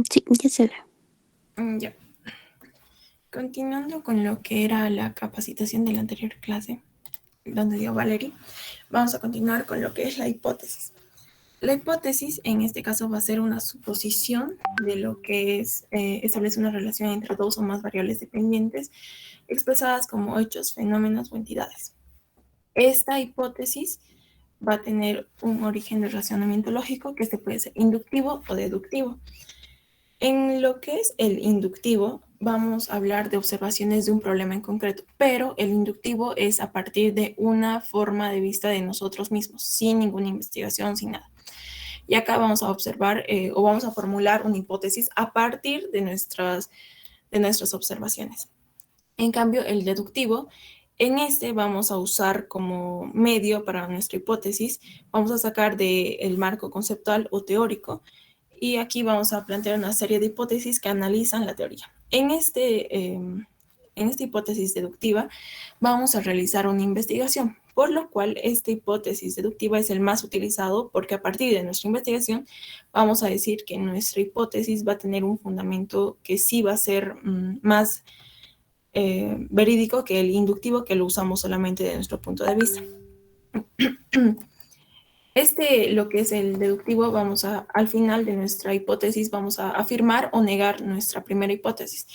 Sí, ya se ve. Ya. Continuando con lo que era la capacitación de la anterior clase, donde dio Valerie, vamos a continuar con lo que es la hipótesis. La hipótesis, en este caso, va a ser una suposición de lo que es establece una relación entre dos o más variables dependientes expresadas como hechos, fenómenos o entidades. Esta hipótesis va a tener un origen de razonamiento lógico que este puede ser inductivo o deductivo. En lo que es el inductivo, vamos a hablar de observaciones de un problema en concreto, pero el inductivo es a partir de una forma de vista de nosotros mismos, sin ninguna investigación, sin nada. Y acá vamos a observar o vamos a formular una hipótesis a partir de nuestras observaciones. En cambio, el deductivo, en este vamos a usar como medio para nuestra hipótesis, vamos a sacar del marco conceptual o teórico y aquí vamos a plantear una serie de hipótesis que analizan la teoría. En esta hipótesis deductiva vamos a realizar una investigación, por lo cual esta hipótesis deductiva es el más utilizado porque a partir de nuestra investigación vamos a decir que nuestra hipótesis va a tener un fundamento que sí va a ser más verídico que el inductivo que lo usamos solamente de nuestro punto de vista. Lo que es el deductivo, al final de nuestra hipótesis, vamos a afirmar o negar nuestra primera hipótesis.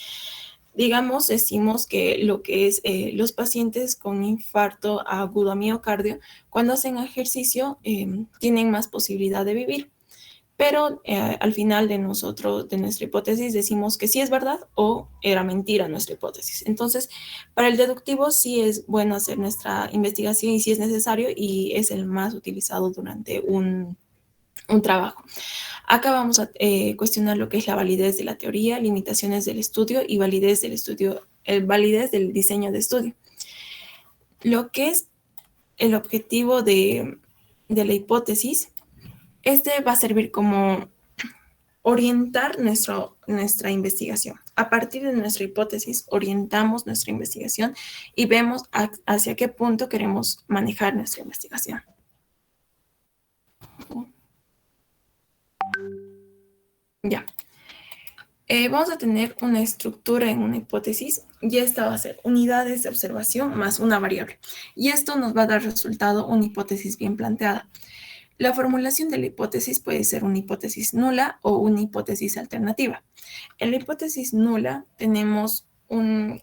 Digamos, decimos que lo que es los pacientes con infarto agudo a miocardio, cuando hacen ejercicio, tienen más posibilidad de vivir. Pero al final de nuestra hipótesis, decimos que sí es verdad o era mentira nuestra hipótesis. Entonces, para el deductivo sí es bueno hacer nuestra investigación y sí es necesario y es el más utilizado durante un trabajo. Acá vamos a cuestionar lo que es la validez de la teoría, limitaciones del estudio y validez validez del diseño de estudio. Lo que es el objetivo de la hipótesis, este va a servir como orientar nuestra investigación. A partir de nuestra hipótesis, orientamos nuestra investigación y vemos hacia qué punto queremos manejar nuestra investigación. Ya. Vamos a tener una estructura en una hipótesis y esta va a ser unidades de observación más una variable. Y esto nos va a dar resultado una hipótesis bien planteada. La formulación de la hipótesis puede ser una hipótesis nula o una hipótesis alternativa. En la hipótesis nula tenemos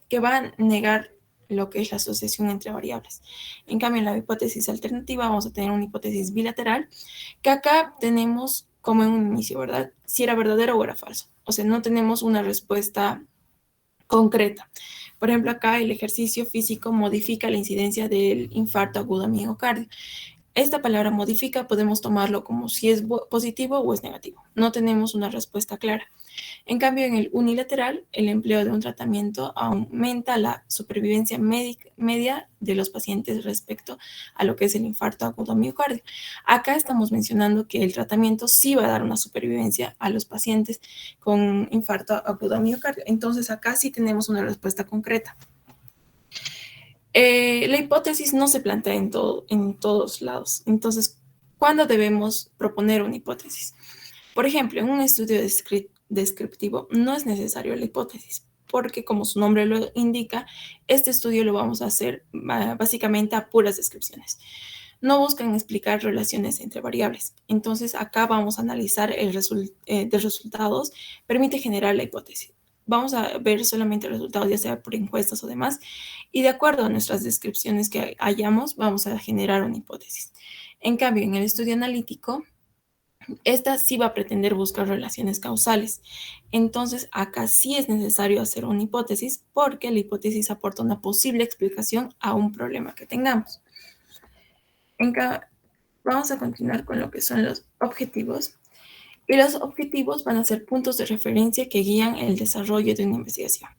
que va a negar lo que es la asociación entre variables. En cambio, en la hipótesis alternativa vamos a tener una hipótesis bilateral, que acá tenemos como en un inicio, ¿verdad? Si era verdadero o era falso. O sea, no tenemos una respuesta concreta. Por ejemplo, acá el ejercicio físico modifica la incidencia del infarto agudo a miocardio. Esta palabra modifica podemos tomarlo como si es positivo o es negativo. No tenemos una respuesta clara. En cambio, en el unilateral, el empleo de un tratamiento aumenta la supervivencia media de los pacientes respecto a lo que es el infarto agudo a miocardio. Acá estamos mencionando que el tratamiento sí va a dar una supervivencia a los pacientes con infarto agudo a miocardio. Entonces, acá sí tenemos una respuesta concreta. La hipótesis no se plantea en todos lados. Entonces, ¿cuándo debemos proponer una hipótesis? Por ejemplo, en un estudio descriptivo no es necesario la hipótesis, porque como su nombre lo indica, este estudio lo vamos a hacer básicamente a puras descripciones. No buscan explicar relaciones entre variables. Entonces, acá vamos a analizar de resultados, permite generar la hipótesis. Vamos a ver solamente resultados, ya sea por encuestas o demás, y de acuerdo a nuestras descripciones que hayamos, vamos a generar una hipótesis. En cambio, en el estudio analítico, esta sí va a pretender buscar relaciones causales. Entonces, acá sí es necesario hacer una hipótesis porque la hipótesis aporta una posible explicación a un problema que tengamos. Vamos a continuar con lo que son los objetivos. Y los objetivos van a ser puntos de referencia que guían el desarrollo de una investigación.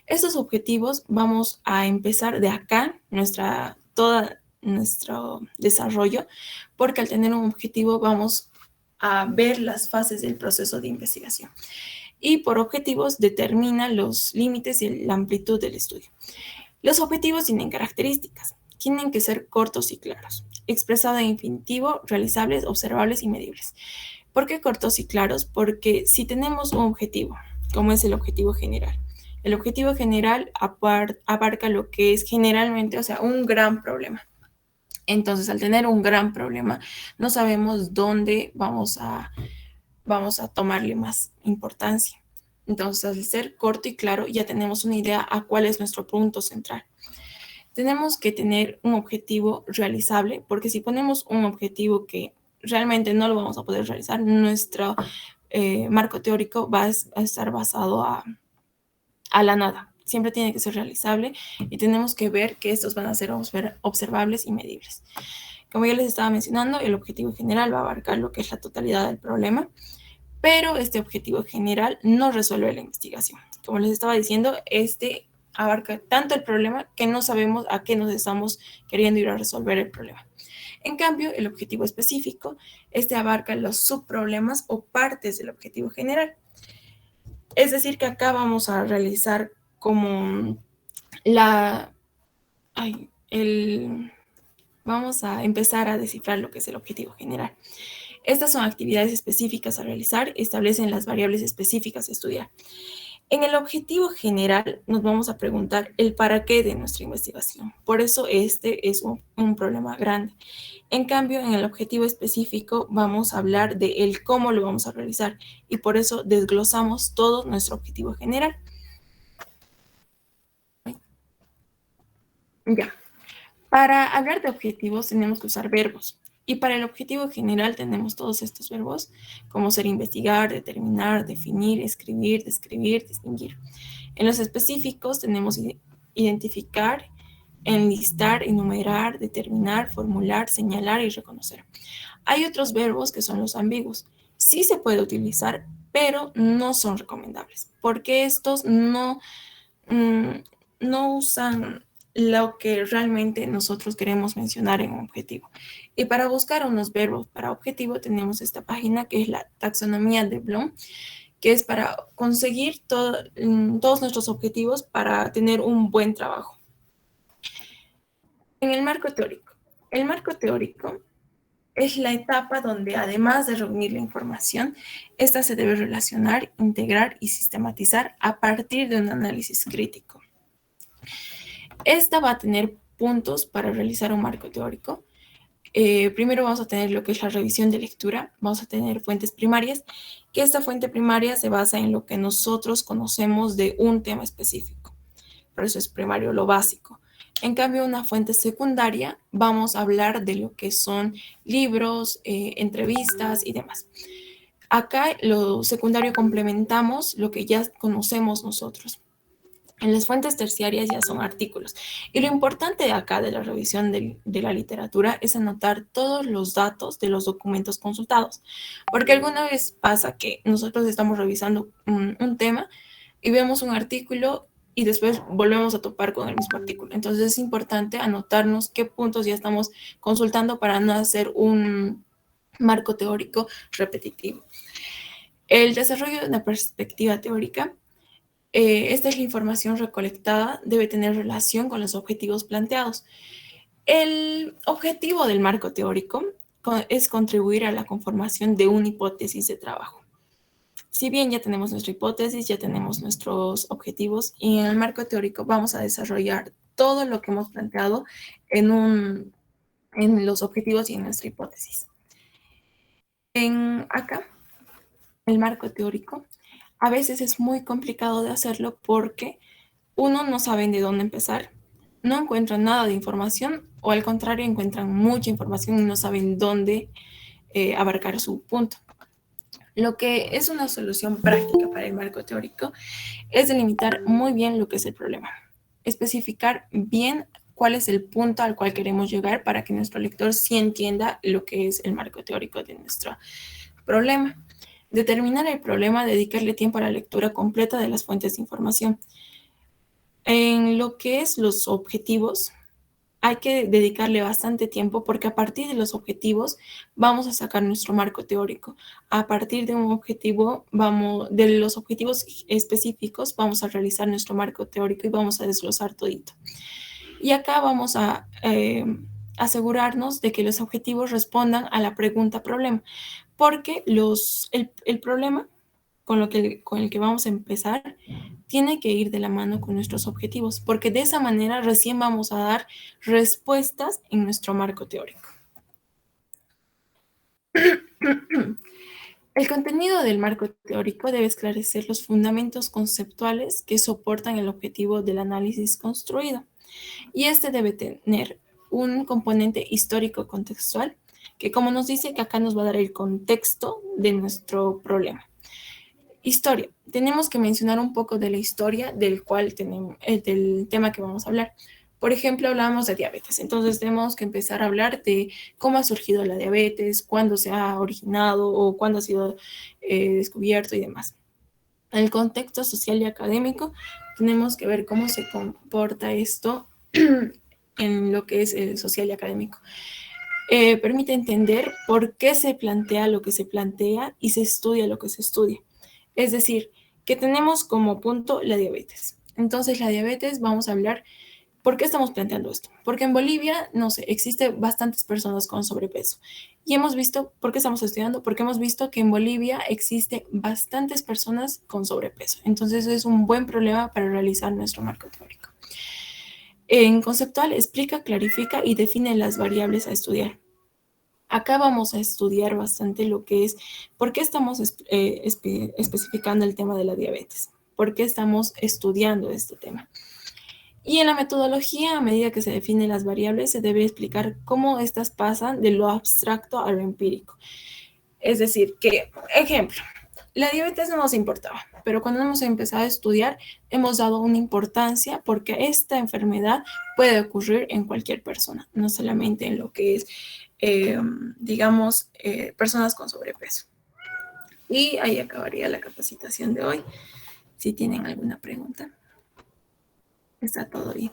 Estos objetivos vamos a empezar de acá, todo nuestro desarrollo, porque al tener un objetivo vamos a ver las fases del proceso de investigación. Y por objetivos determina los límites y la amplitud del estudio. Los objetivos tienen características. Tienen que ser cortos y claros, expresado en infinitivo, realizables, observables y medibles. ¿Por qué cortos y claros? Porque si tenemos un objetivo, como es el objetivo general, el objetivo general abarca lo que es generalmente, o sea, un gran problema. Entonces, al tener un gran problema, no sabemos dónde vamos a tomarle más importancia. Entonces, al ser corto y claro, ya tenemos una idea a cuál es nuestro punto central. Tenemos que tener un objetivo realizable, porque si ponemos un objetivo que realmente no lo vamos a poder realizar, nuestro marco teórico va a estar basado a la nada. Siempre tiene que ser realizable y tenemos que ver que estos van a ser observables y medibles. Como ya les estaba mencionando, el objetivo general va a abarcar lo que es la totalidad del problema, pero este objetivo general no resuelve la investigación. Como les estaba diciendo, este abarca tanto el problema que no sabemos a qué nos estamos queriendo ir a resolver el problema. En cambio, el objetivo específico, este abarca los subproblemas o partes del objetivo general. Es decir, que acá vamos a realizar como la... Ay, vamos a empezar a descifrar lo que es el objetivo general. Estas son actividades específicas a realizar, establecen las variables específicas a estudiar. En el objetivo general nos vamos a preguntar el para qué de nuestra investigación. Por eso este es un problema grande. En cambio, en el objetivo específico vamos a hablar de el cómo lo vamos a realizar y por eso desglosamos todo nuestro objetivo general. Ya. Para hablar de objetivos tenemos que usar verbos. Y para el objetivo general tenemos todos estos verbos, como ser investigar, determinar, definir, escribir, describir, distinguir. En los específicos tenemos identificar, enlistar, enumerar, determinar, formular, señalar y reconocer. Hay otros verbos que son los ambiguos. Sí se puede utilizar, pero no son recomendables, porque estos no usan lo que realmente nosotros queremos mencionar en un objetivo. Y para buscar unos verbos para objetivo tenemos esta página que es la taxonomía de Bloom, que es para conseguir todos nuestros objetivos para tener un buen trabajo. En el marco teórico. El marco teórico es la etapa donde, además de reunir la información, esta se debe relacionar, integrar y sistematizar a partir de un análisis crítico. Esta va a tener puntos para realizar un marco teórico. Primero vamos a tener lo que es la revisión de lectura, vamos a tener fuentes primarias, que esta fuente primaria se basa en lo que nosotros conocemos de un tema específico. Por eso es primario, lo básico. En cambio, una fuente secundaria, vamos a hablar de lo que son libros, entrevistas y demás. Acá lo secundario complementamos lo que ya conocemos nosotros. En las fuentes terciarias ya son artículos. Y lo importante de acá de la revisión de la literatura es anotar todos los datos de los documentos consultados. Porque alguna vez pasa que nosotros estamos revisando un tema y vemos un artículo y después volvemos a topar con el mismo artículo. Entonces es importante anotarnos qué puntos ya estamos consultando para no hacer un marco teórico repetitivo. El desarrollo de una perspectiva teórica. Esta es la información recolectada, debe tener relación con los objetivos planteados. El objetivo del marco teórico es contribuir a la conformación de una hipótesis de trabajo. Si bien ya tenemos nuestra hipótesis, ya tenemos nuestros objetivos y en el marco teórico vamos a desarrollar todo lo que hemos planteado en los objetivos y en nuestra hipótesis. Acá, el marco teórico, a veces es muy complicado de hacerlo porque uno no sabe de dónde empezar, no encuentran nada de información o al contrario encuentran mucha información y no saben dónde abarcar su punto. Lo que es una solución práctica para el marco teórico es delimitar muy bien lo que es el problema, especificar bien cuál es el punto al cual queremos llegar para que nuestro lector sí entienda lo que es el marco teórico de nuestro problema. Determinar el problema, dedicarle tiempo a la lectura completa de las fuentes de información. En lo que es los objetivos, hay que dedicarle bastante tiempo porque a partir de los objetivos vamos a sacar nuestro marco teórico. A partir de un objetivo, de los objetivos específicos, vamos a realizar nuestro marco teórico y vamos a desglosar todito. Y acá vamos a asegurarnos de que los objetivos respondan a la pregunta problema. porque el problema con el que vamos a empezar tiene que ir de la mano con nuestros objetivos, porque de esa manera recién vamos a dar respuestas en nuestro marco teórico. El contenido del marco teórico debe esclarecer los fundamentos conceptuales que soportan el objetivo del análisis construido, y este debe tener un componente histórico contextual, que como nos dice que acá nos va a dar el contexto de nuestro problema. Historia. Tenemos que mencionar un poco de la historia del del tema que vamos a hablar. Por ejemplo, hablamos de diabetes, entonces tenemos que empezar a hablar de cómo ha surgido la diabetes, cuándo se ha originado o cuándo ha sido descubierto y demás. En el contexto social y académico, tenemos que ver cómo se comporta esto en lo que es el social y académico. Permite entender por qué se plantea lo que se plantea y se estudia lo que se estudia. Es decir, que tenemos como punto la diabetes. Entonces, la diabetes, vamos a hablar, ¿por qué estamos planteando esto? Porque en Bolivia, no sé, existen bastantes personas con sobrepeso. Y hemos visto, ¿por qué estamos estudiando? Porque hemos visto que en Bolivia existen bastantes personas con sobrepeso. Entonces, es un buen problema para realizar nuestro marco teórico. En conceptual, explica, clarifica y define las variables a estudiar. Acá vamos a estudiar bastante lo que es, ¿por qué estamos especificando el tema de la diabetes? ¿Por qué estamos estudiando este tema? Y en la metodología, a medida que se definen las variables, se debe explicar cómo estas pasan de lo abstracto a lo empírico. Es decir, que, ejemplo, la diabetes no nos importaba, pero cuando hemos empezado a estudiar, hemos dado una importancia porque esta enfermedad puede ocurrir en cualquier persona, no solamente en lo que es, digamos, personas con sobrepeso. Y ahí acabaría la capacitación de hoy. Si tienen alguna pregunta, está todo bien.